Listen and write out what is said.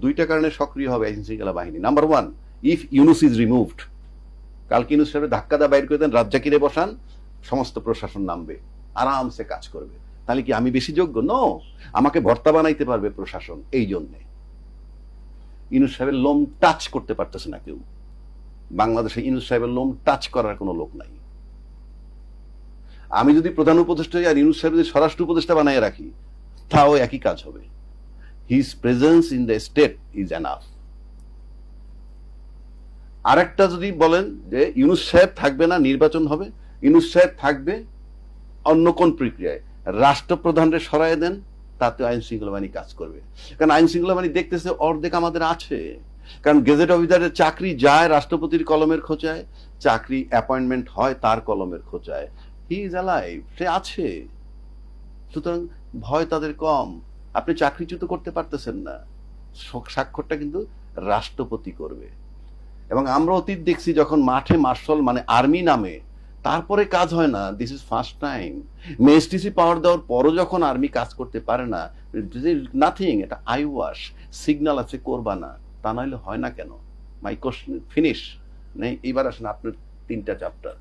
দুইটা কারণে সক্রিয় হবে আইন শৃঙ্খলা বাহিনী। Number one, if Yunus is removed, কালকে ইউনুস সাহেবের ধাক্কা দা বাইর করে দেন, রাজ্জাকিরে বসান, সমস্ত প্রশাসন নামবে, আরামসে কাজ করবে। তাহলে কি আমি বেশি যোগ্য? নো, আমাকে ভর্তা বানাইতে পারবে প্রশাসন। এই জন্যে ইউনুস সাহেবের লোম টাচ করতে পারতেছে না কেউ। বাংলাদেশে ইউনুস সাহেবের লোম টাচ করার কোনো লোক নাই। আমি যদি প্রধান উপদেষ্টা আর ইউনুস সাহেব যদি স্বরাষ্ট্র উপদেষ্টা বানাই রাখি, তাও একই কাজ হবে। His presence in the state is enough. আরেকটা যদি বলেন যে ইউনুস সাহেব থাকবে না, নির্বাচন হবে, ইউনুস সাহেব থাকবে অন্য কোন প্রক্রিয়ায়, রাষ্ট্রপ্রধানরে সরাই দেন, তাতে আইন শৃঙ্খলা বাহিনী কাজ করবে। কারণ আইন শৃঙ্খলা বাহিনী দেখতেছে অর্ধেক আমাদের আছে। কারণ গেজেট অফিসারের চাকরি যায় রাষ্ট্রপতির কলমের খোঁচায়, চাকরি অ্যাপয়েন্টমেন্ট হয় তার কলমের খোঁচায়। হি ইজ অ্যালাইভ, সে আছে। সুতরাং ভয় তাদের কম। আপনি চাকরিচ্যুত করতে পারতেছেন না, স্বাক্ষরটা কিন্তু রাষ্ট্রপতি করবে। এবং আমরা অতীত দেখছি যখন মাঠে মার্শাল মানে আর্মি নামে, তারপরে কাজ হয় না। This is first time. মেএসটিসি পাওয়ার দেওয়ার পরও যখন আর্মি কাজ করতে পারে না, নাথিং, এটা আই ওয়াশ, সিগন্যাল আছে করবা না, তা নাহলে হয় না কেন? মাই কোশ্চেন ফিনিশ নেই। এইবার আসেন আপনার 3টা চ্যাপ্টার।